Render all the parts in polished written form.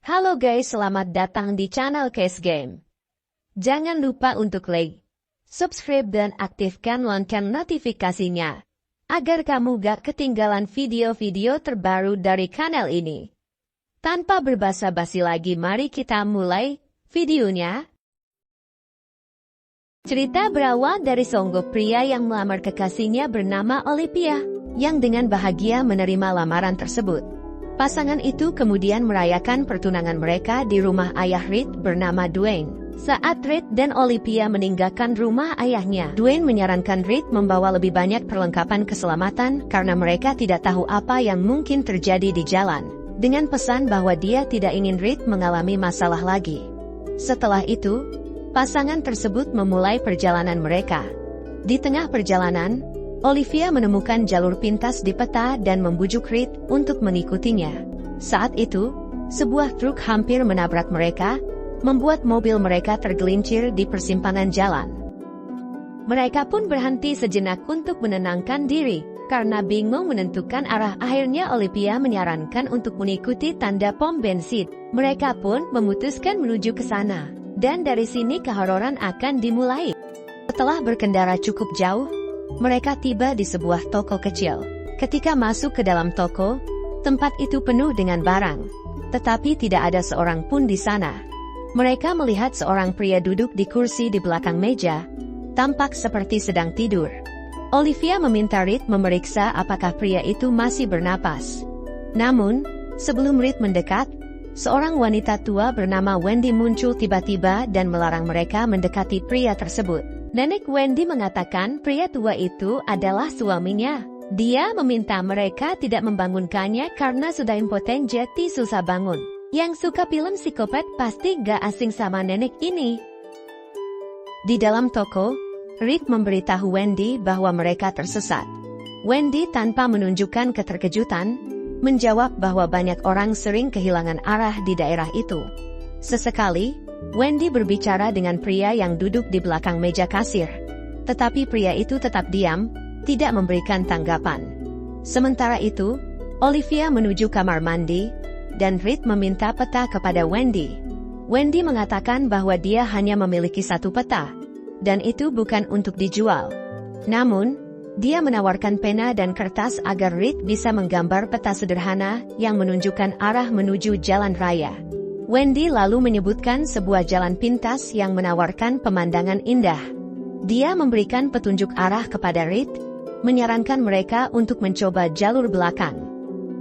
Halo guys, selamat datang di channel Case Game. Jangan lupa untuk like, subscribe dan aktifkan lonceng notifikasinya, agar kamu gak ketinggalan video-video terbaru dari kanal ini. Tanpa berbasa-basi lagi, mari kita mulai videonya. Cerita berawal dari seorang pria yang melamar kekasihnya bernama Olivia, yang dengan bahagia menerima lamaran tersebut. Pasangan itu kemudian merayakan pertunangan mereka di rumah ayah Reed bernama Dwayne. Saat Reed dan Olivia meninggalkan rumah ayahnya, Dwayne menyarankan Reed membawa lebih banyak perlengkapan keselamatan karena mereka tidak tahu apa yang mungkin terjadi di jalan, dengan pesan bahwa dia tidak ingin Reed mengalami masalah lagi. Setelah itu, pasangan tersebut memulai perjalanan mereka. Di tengah perjalanan, Olivia menemukan jalur pintas di peta dan membujuk Reed untuk mengikutinya. Saat itu, sebuah truk hampir menabrak mereka, membuat mobil mereka tergelincir di persimpangan jalan. Mereka pun berhenti sejenak untuk menenangkan diri, karena bingung menentukan arah. Akhirnya Olivia menyarankan untuk mengikuti tanda pom bensin. Mereka pun memutuskan menuju ke sana, dan dari sini kehororan akan dimulai. Setelah berkendara cukup jauh, mereka tiba di sebuah toko kecil. Ketika masuk ke dalam toko, tempat itu penuh dengan barang, tetapi tidak ada seorang pun di sana. Mereka melihat seorang pria duduk di kursi di belakang meja, tampak seperti sedang tidur. Olivia meminta Reed memeriksa apakah pria itu masih bernapas. Namun, sebelum Reed mendekat, seorang wanita tua bernama Wendy muncul tiba-tiba dan melarang mereka mendekati pria tersebut. Nenek Wendy mengatakan pria tua itu adalah suaminya. Dia meminta mereka tidak membangunkannya karena sudah impoten jadi susah bangun. Yang suka film psikopat pasti gak asing sama nenek ini. Di dalam toko, Reed memberitahu Wendy bahwa mereka tersesat. Wendy tanpa menunjukkan keterkejutan, menjawab bahwa banyak orang sering kehilangan arah di daerah itu. Sesekali, Wendy berbicara dengan pria yang duduk di belakang meja kasir. Tetapi pria itu tetap diam, tidak memberikan tanggapan. Sementara itu, Olivia menuju kamar mandi, dan Reed meminta peta kepada Wendy. Wendy mengatakan bahwa dia hanya memiliki satu peta, dan itu bukan untuk dijual. Namun, dia menawarkan pena dan kertas agar Reed bisa menggambar peta sederhana yang menunjukkan arah menuju jalan raya. Wendy lalu menyebutkan sebuah jalan pintas yang menawarkan pemandangan indah. Dia memberikan petunjuk arah kepada Reed, menyarankan mereka untuk mencoba jalur belakang.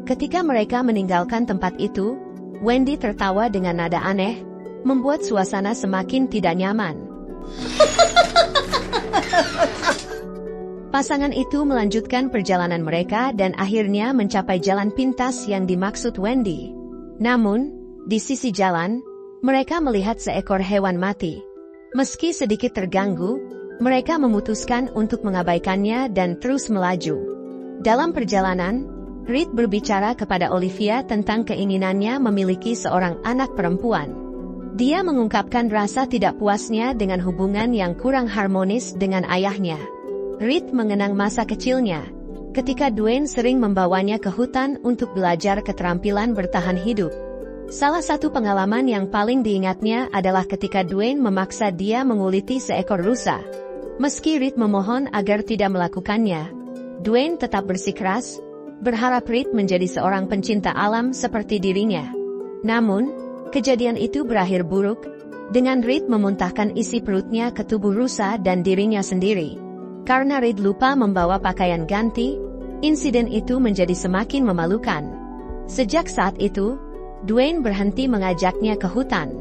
Ketika mereka meninggalkan tempat itu, Wendy tertawa dengan nada aneh, membuat suasana semakin tidak nyaman. Pasangan itu melanjutkan perjalanan mereka dan akhirnya mencapai jalan pintas yang dimaksud Wendy. Namun, di sisi jalan, mereka melihat seekor hewan mati. Meski sedikit terganggu, mereka memutuskan untuk mengabaikannya dan terus melaju. Dalam perjalanan, Reed berbicara kepada Olivia tentang keinginannya memiliki seorang anak perempuan. Dia mengungkapkan rasa tidak puasnya dengan hubungan yang kurang harmonis dengan ayahnya. Reed mengenang masa kecilnya, ketika Dwayne sering membawanya ke hutan untuk belajar keterampilan bertahan hidup. Salah satu pengalaman yang paling diingatnya adalah ketika Dwayne memaksa dia menguliti seekor rusa. Meski Reed memohon agar tidak melakukannya, Dwayne tetap bersikeras, berharap Reed menjadi seorang pencinta alam seperti dirinya. Namun, kejadian itu berakhir buruk, dengan Reed memuntahkan isi perutnya ke tubuh rusa dan dirinya sendiri. Karena Reed lupa membawa pakaian ganti, insiden itu menjadi semakin memalukan. Sejak saat itu, Dwayne berhenti mengajaknya ke hutan.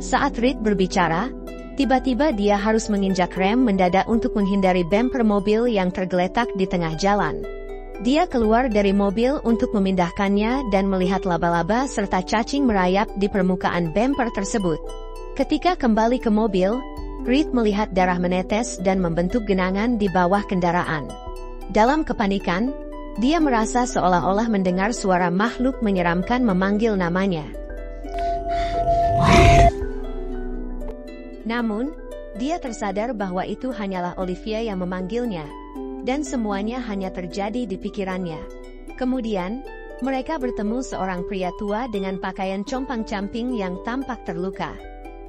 Saat Reed berbicara, tiba-tiba dia harus menginjak rem mendadak untuk menghindari bumper mobil yang tergeletak di tengah jalan. Dia keluar dari mobil untuk memindahkannya dan melihat laba-laba serta cacing merayap di permukaan bumper tersebut. Ketika kembali ke mobil, Reed melihat darah menetes dan membentuk genangan di bawah kendaraan. Dalam kepanikan, dia merasa seolah-olah mendengar suara makhluk menyeramkan memanggil namanya. Namun, dia tersadar bahwa itu hanyalah Olivia yang memanggilnya, dan semuanya hanya terjadi di pikirannya. Kemudian, Mereka bertemu seorang pria tua dengan pakaian compang-camping yang tampak terluka.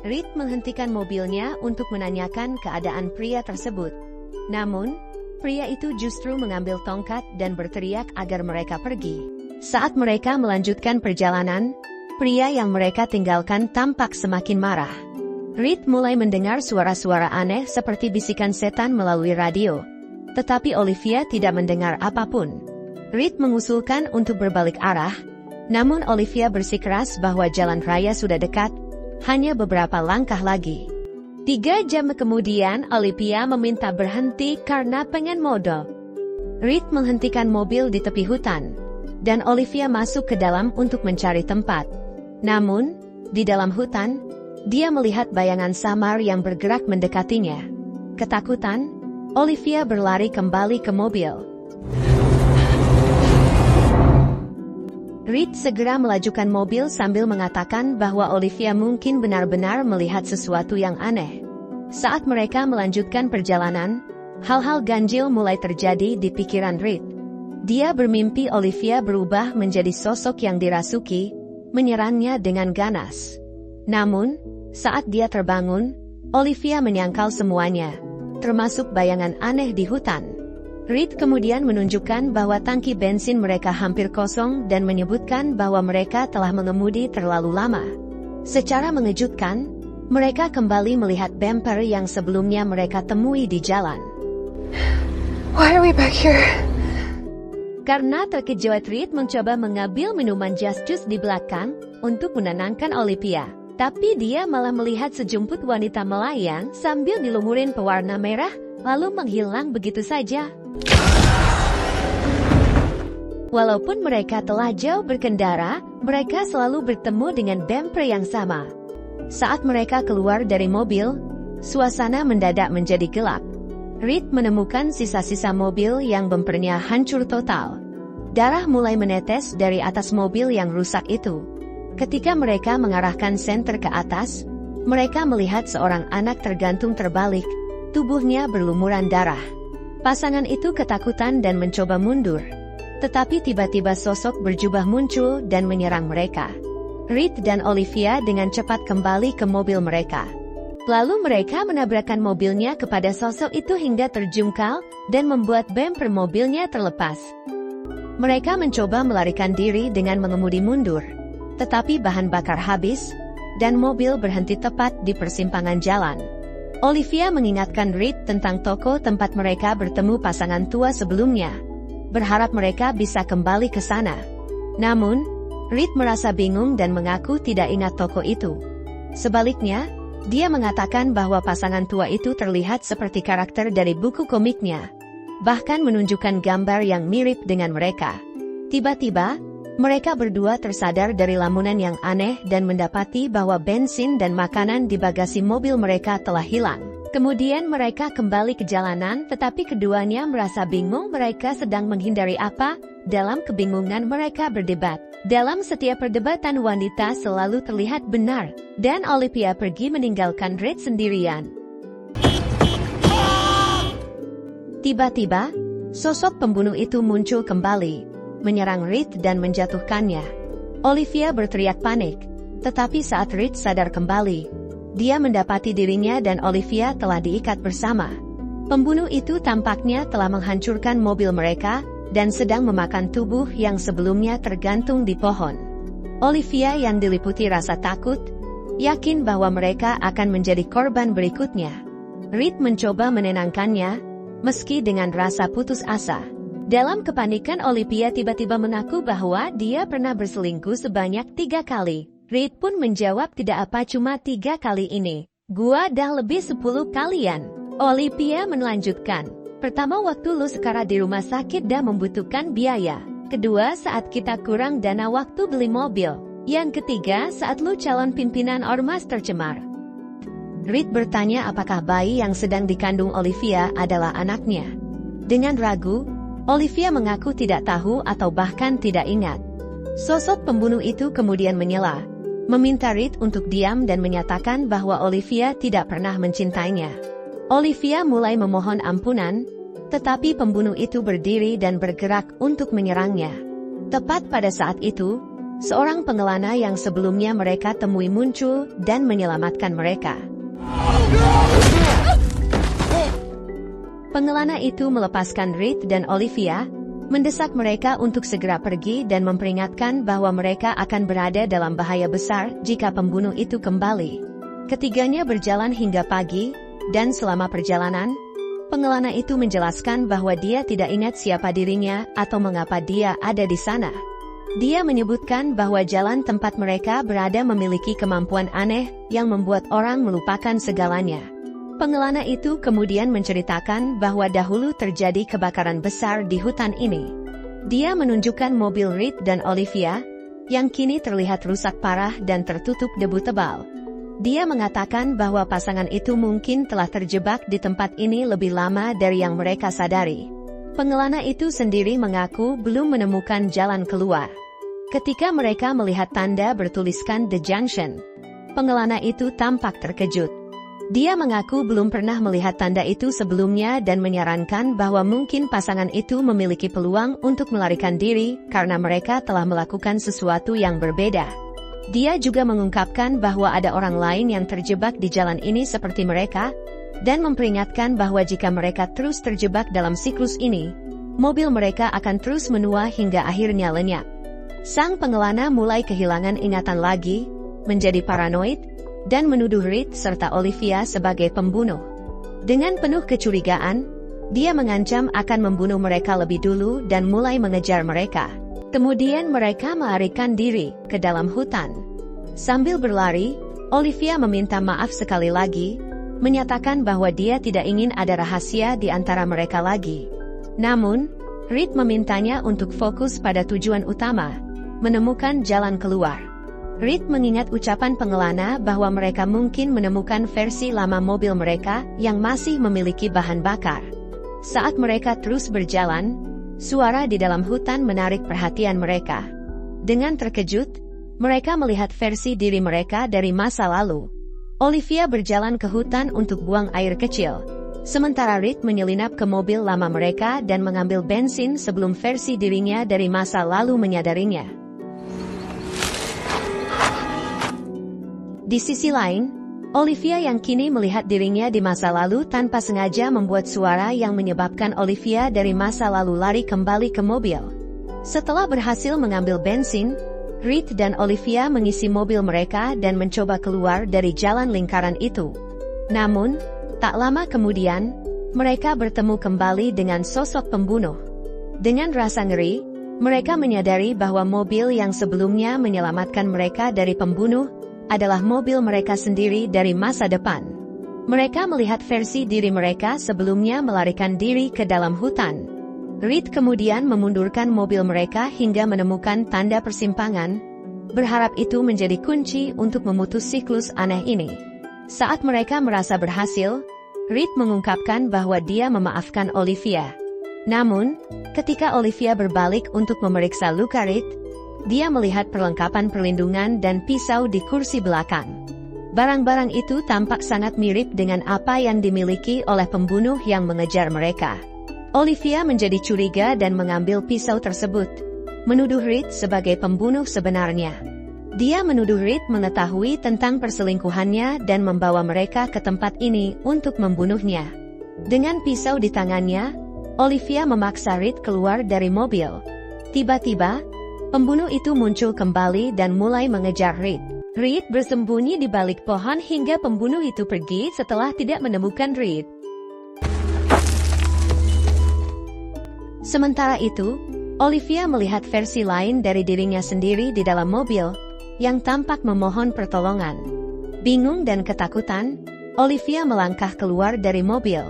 Reed menghentikan mobilnya untuk menanyakan keadaan pria tersebut. Namun, pria itu justru mengambil tongkat dan berteriak agar mereka pergi. Saat mereka melanjutkan perjalanan, pria yang mereka tinggalkan tampak semakin marah. Reed mulai mendengar suara-suara aneh seperti bisikan setan melalui radio. Tetapi Olivia tidak mendengar apapun. Reed mengusulkan untuk berbalik arah, namun Olivia bersikeras bahwa jalan raya sudah dekat, hanya beberapa langkah lagi. 3 jam kemudian Olivia meminta berhenti karena pengen modal. Reed menghentikan mobil di tepi hutan, dan Olivia masuk ke dalam untuk mencari tempat. Namun, di dalam hutan, dia melihat bayangan samar yang bergerak mendekatinya. Ketakutan, Olivia berlari kembali ke mobil. Reed segera melajukan mobil sambil mengatakan bahwa Olivia mungkin benar-benar melihat sesuatu yang aneh. Saat mereka melanjutkan perjalanan, hal-hal ganjil mulai terjadi di pikiran Reed. Dia bermimpi Olivia berubah menjadi sosok yang dirasuki, menyerangnya dengan ganas. Namun, saat dia terbangun, Olivia menyangkal semuanya, termasuk bayangan aneh di hutan. Reed kemudian menunjukkan bahwa tangki bensin mereka hampir kosong dan menyebutkan bahwa mereka telah mengemudi terlalu lama. Secara mengejutkan, mereka kembali melihat bumper yang sebelumnya mereka temui di jalan. Why are we back here? Karena terkejut, Reed mencoba mengambil minuman Just Juice di belakang untuk menenangkan Olivia. Tapi dia malah melihat sejumput wanita melayang sambil dilumurin pewarna merah, lalu menghilang begitu saja. Walaupun mereka telah jauh berkendara, mereka selalu bertemu dengan bumper yang sama. Saat mereka keluar dari mobil, suasana mendadak menjadi gelap. Reed menemukan sisa-sisa mobil yang bumpernya hancur total. Darah mulai menetes dari atas mobil yang rusak itu. Ketika mereka mengarahkan senter ke atas, mereka melihat seorang anak tergantung terbalik, tubuhnya berlumuran darah. Pasangan itu ketakutan dan mencoba mundur. Tetapi tiba-tiba sosok berjubah muncul dan menyerang mereka. Reed dan Olivia dengan cepat kembali ke mobil mereka. Lalu mereka menabrakkan mobilnya kepada sosok itu hingga terjungkal dan membuat bumper mobilnya terlepas. Mereka mencoba melarikan diri dengan mengemudi mundur. Tetapi bahan bakar habis, dan mobil berhenti tepat di persimpangan jalan. Olivia mengingatkan Reed tentang toko tempat mereka bertemu pasangan tua sebelumnya, berharap mereka bisa kembali ke sana. Namun, Reed merasa bingung dan mengaku tidak ingat toko itu. Sebaliknya, dia mengatakan bahwa pasangan tua itu terlihat seperti karakter dari buku komiknya, bahkan menunjukkan gambar yang mirip dengan mereka. Tiba-tiba, mereka berdua tersadar dari lamunan yang aneh dan mendapati bahwa bensin dan makanan di bagasi mobil mereka telah hilang. Kemudian mereka kembali ke jalanan, tetapi keduanya merasa bingung mereka sedang menghindari apa. Dalam kebingungan mereka berdebat. Dalam setiap perdebatan wanita selalu terlihat benar, dan Olivia pergi meninggalkan Reed sendirian. Tiba-tiba, sosok pembunuh itu muncul kembali, menyerang Reed dan menjatuhkannya. Olivia berteriak panik, tetapi saat Reed sadar kembali, dia mendapati dirinya dan Olivia telah diikat bersama. Pembunuh itu tampaknya telah menghancurkan mobil mereka dan sedang memakan tubuh yang sebelumnya tergantung di pohon. Olivia yang diliputi rasa takut, yakin bahwa mereka akan menjadi korban berikutnya. Reed mencoba menenangkannya, meski dengan rasa putus asa. Dalam kepanikan, Olivia tiba-tiba mengaku bahwa dia pernah berselingkuh sebanyak 3 kali. Reed pun menjawab, tidak apa, cuma 3 kali ini. Gua dah lebih 10 kalian. Olivia melanjutkan. Pertama, waktu lu sekarang di rumah sakit dah membutuhkan biaya. Kedua, saat kita kurang dana waktu beli mobil. Yang ketiga, saat lu calon pimpinan ormas tercemar. Reed bertanya apakah bayi yang sedang dikandung Olivia adalah anaknya. Dengan ragu, Olivia mengaku tidak tahu atau bahkan tidak ingat. Sosok pembunuh itu kemudian menyela, meminta Reed untuk diam dan menyatakan bahwa Olivia tidak pernah mencintainya. Olivia mulai memohon ampunan, tetapi pembunuh itu berdiri dan bergerak untuk menyerangnya. Tepat pada saat itu, seorang pengelana yang sebelumnya mereka temui muncul dan menyelamatkan mereka. Pengelana itu melepaskan Reed dan Olivia, mendesak mereka untuk segera pergi dan memperingatkan bahwa mereka akan berada dalam bahaya besar jika pembunuh itu kembali. Ketiganya berjalan hingga pagi, dan selama perjalanan, pengelana itu menjelaskan bahwa dia tidak ingat siapa dirinya atau mengapa dia ada di sana. Dia menyebutkan bahwa jalan tempat mereka berada memiliki kemampuan aneh yang membuat orang melupakan segalanya. Pengelana itu kemudian menceritakan bahwa dahulu terjadi kebakaran besar di hutan ini. Dia menunjukkan mobil Reed dan Olivia, yang kini terlihat rusak parah dan tertutup debu tebal. Dia mengatakan bahwa pasangan itu mungkin telah terjebak di tempat ini lebih lama dari yang mereka sadari. Pengelana itu sendiri mengaku belum menemukan jalan keluar. Ketika mereka melihat tanda bertuliskan The Junction, pengelana itu tampak terkejut. Dia mengaku belum pernah melihat tanda itu sebelumnya dan menyarankan bahwa mungkin pasangan itu memiliki peluang untuk melarikan diri karena mereka telah melakukan sesuatu yang berbeda. Dia juga mengungkapkan bahwa ada orang lain yang terjebak di jalan ini seperti mereka, dan memperingatkan bahwa jika mereka terus terjebak dalam siklus ini, mobil mereka akan terus menua hingga akhirnya lenyap. Sang pengelana mulai kehilangan ingatan lagi, menjadi paranoid, dan menuduh Reed serta Olivia sebagai pembunuh. Dengan penuh kecurigaan, dia mengancam akan membunuh mereka lebih dulu dan mulai mengejar mereka. Kemudian mereka melarikan diri ke dalam hutan. Sambil berlari, Olivia meminta maaf sekali lagi, menyatakan bahwa dia tidak ingin ada rahasia di antara mereka lagi. Namun, Reed memintanya untuk fokus pada tujuan utama, menemukan jalan keluar. Reed mengingat ucapan pengelana bahwa mereka mungkin menemukan versi lama mobil mereka yang masih memiliki bahan bakar. Saat mereka terus berjalan, suara di dalam hutan menarik perhatian mereka. Dengan terkejut, mereka melihat versi diri mereka dari masa lalu. Olivia berjalan ke hutan untuk buang air kecil, sementara Reed menyelinap ke mobil lama mereka dan mengambil bensin sebelum versi dirinya dari masa lalu menyadarinya. Di sisi lain, Olivia yang kini melihat dirinya di masa lalu tanpa sengaja membuat suara yang menyebabkan Olivia dari masa lalu lari kembali ke mobil. Setelah berhasil mengambil bensin, Reed dan Olivia mengisi mobil mereka dan mencoba keluar dari jalan lingkaran itu. Namun, tak lama kemudian, mereka bertemu kembali dengan sosok pembunuh. Dengan rasa ngeri, mereka menyadari bahwa mobil yang sebelumnya menyelamatkan mereka dari pembunuh adalah mobil mereka sendiri dari masa depan. Mereka melihat versi diri mereka sebelumnya melarikan diri ke dalam hutan. Reed kemudian memundurkan mobil mereka hingga menemukan tanda persimpangan, berharap itu menjadi kunci untuk memutus siklus aneh ini. Saat mereka merasa berhasil, Reed mengungkapkan bahwa dia memaafkan Olivia. Namun, ketika Olivia berbalik untuk memeriksa luka Reed, dia melihat perlengkapan perlindungan dan pisau di kursi belakang. Barang-barang itu tampak sangat mirip dengan apa yang dimiliki oleh pembunuh yang mengejar mereka. Olivia menjadi curiga dan mengambil pisau tersebut, menuduh Reed sebagai pembunuh sebenarnya. Dia menuduh Reed mengetahui tentang perselingkuhannya dan membawa mereka ke tempat ini untuk membunuhnya. Dengan pisau di tangannya, Olivia memaksa Reed keluar dari mobil. Tiba-tiba, pembunuh itu muncul kembali dan mulai mengejar Reed. Reed bersembunyi di balik pohon hingga pembunuh itu pergi setelah tidak menemukan Reed. Sementara itu, Olivia melihat versi lain dari dirinya sendiri di dalam mobil, yang tampak memohon pertolongan. Bingung dan ketakutan, Olivia melangkah keluar dari mobil.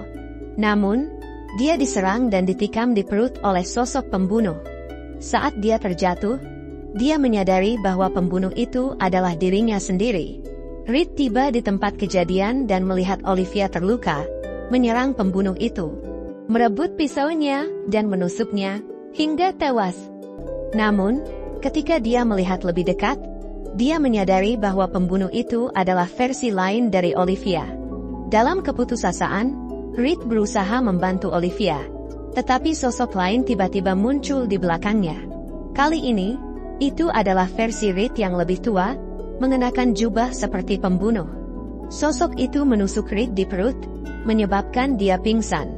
Namun, dia diserang dan ditikam di perut oleh sosok pembunuh. Saat dia terjatuh, dia menyadari bahwa pembunuh itu adalah dirinya sendiri. Reed tiba di tempat kejadian dan melihat Olivia terluka, menyerang pembunuh itu, merebut pisaunya dan menusuknya hingga tewas. Namun, ketika dia melihat lebih dekat, dia menyadari bahwa pembunuh itu adalah versi lain dari Olivia. Dalam keputusasaan, Reed berusaha membantu Olivia, tetapi sosok lain tiba-tiba muncul di belakangnya. Kali ini, itu adalah versi Reed yang lebih tua, mengenakan jubah seperti pembunuh. Sosok itu menusuk Reed di perut, menyebabkan dia pingsan.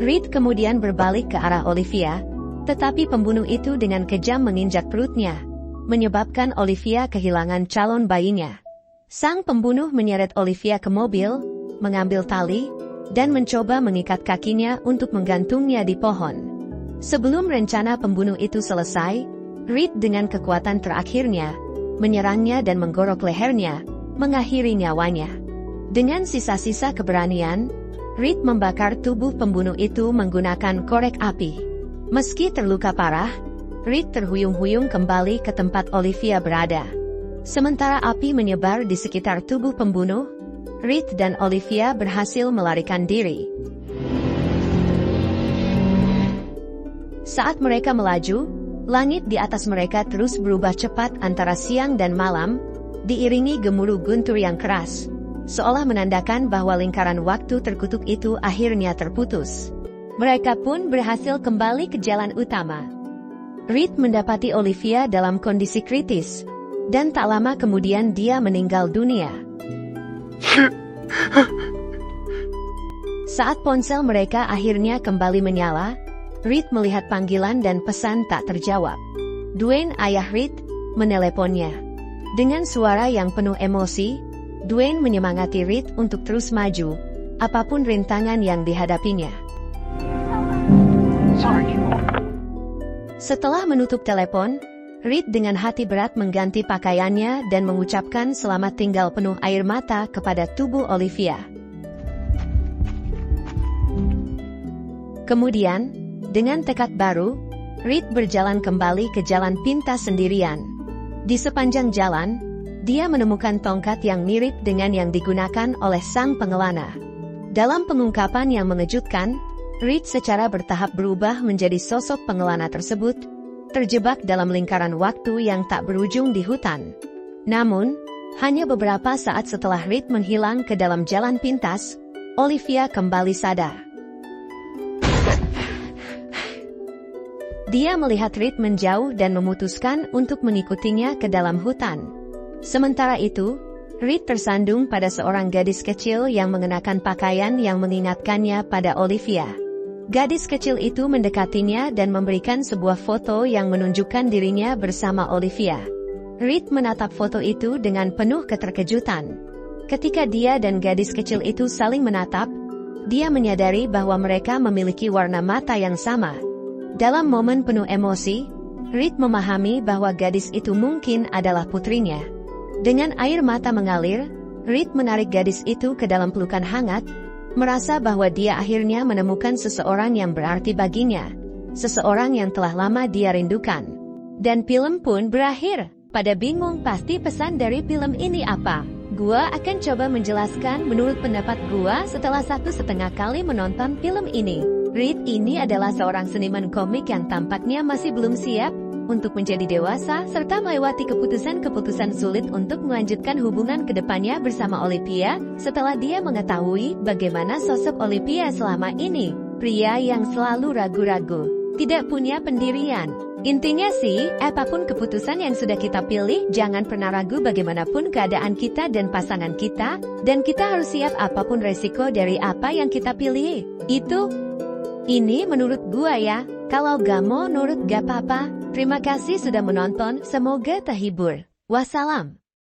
Reed kemudian berbalik ke arah Olivia, tetapi pembunuh itu dengan kejam menginjak perutnya, menyebabkan Olivia kehilangan calon bayinya. Sang pembunuh menyeret Olivia ke mobil, mengambil tali, dan mencoba mengikat kakinya untuk menggantungnya di pohon. Sebelum rencana pembunuh itu selesai, Reed dengan kekuatan terakhirnya, menyerangnya dan menggorok lehernya, mengakhiri nyawanya. Dengan sisa-sisa keberanian, Reed membakar tubuh pembunuh itu menggunakan korek api. Meski terluka parah, Reed terhuyung-huyung kembali ke tempat Olivia berada. Sementara api menyebar di sekitar tubuh pembunuh, Reed dan Olivia berhasil melarikan diri. Saat mereka melaju, langit di atas mereka terus berubah cepat antara siang dan malam, diiringi gemuruh guntur yang keras, seolah menandakan bahwa lingkaran waktu terkutuk itu akhirnya terputus. Mereka pun berhasil kembali ke jalan utama. Reed mendapati Olivia dalam kondisi kritis, dan tak lama kemudian dia meninggal dunia. Saat ponsel mereka akhirnya kembali menyala, Reed melihat panggilan dan pesan tak terjawab. Dwayne, ayah Reed, meneleponnya. Dengan suara yang penuh emosi, Dwayne menyemangati Reed untuk terus maju, apapun rintangan yang dihadapinya. Setelah menutup telepon, Reed dengan hati berat mengganti pakaiannya dan mengucapkan selamat tinggal penuh air mata kepada tubuh Olivia. Kemudian, dengan tekad baru, Reed berjalan kembali ke jalan pintas sendirian. Di sepanjang jalan, dia menemukan tongkat yang mirip dengan yang digunakan oleh sang pengelana. Dalam pengungkapan yang mengejutkan, Reed secara bertahap berubah menjadi sosok pengelana tersebut, terjebak dalam lingkaran waktu yang tak berujung di hutan. Namun, hanya beberapa saat setelah Reed menghilang ke dalam jalan pintas, Olivia kembali sadar. Dia melihat Reed menjauh dan memutuskan untuk mengikutinya ke dalam hutan. Sementara itu, Reed tersandung pada seorang gadis kecil yang mengenakan pakaian yang mengingatkannya pada Olivia. Gadis kecil itu mendekatinya dan memberikan sebuah foto yang menunjukkan dirinya bersama Olivia. Reed menatap foto itu dengan penuh keterkejutan. Ketika dia dan gadis kecil itu saling menatap, dia menyadari bahwa mereka memiliki warna mata yang sama. Dalam momen penuh emosi, Reed memahami bahwa gadis itu mungkin adalah putrinya. Dengan air mata mengalir, Reed menarik gadis itu ke dalam pelukan hangat, merasa bahwa dia akhirnya menemukan seseorang yang berarti baginya, seseorang yang telah lama dia rindukan. Dan film pun berakhir. Pada bingung pasti pesan dari film ini apa? Gua akan coba menjelaskan menurut pendapat gua setelah 1,5 kali menonton film ini. Reed ini adalah seorang seniman komik yang tampaknya masih belum siap untuk menjadi dewasa serta melewati keputusan-keputusan sulit untuk melanjutkan hubungan kedepannya bersama Olivia setelah dia mengetahui bagaimana sosok Olivia selama ini. Pria yang selalu ragu-ragu, tidak punya pendirian. Intinya sih, apapun keputusan yang sudah kita pilih, jangan pernah ragu bagaimanapun keadaan kita dan pasangan kita, dan kita harus siap apapun resiko dari apa yang kita pilih. Ini menurut gua ya, kalau gak mau nurut gak apa-apa. Terima kasih sudah menonton, semoga terhibur. Wassalam.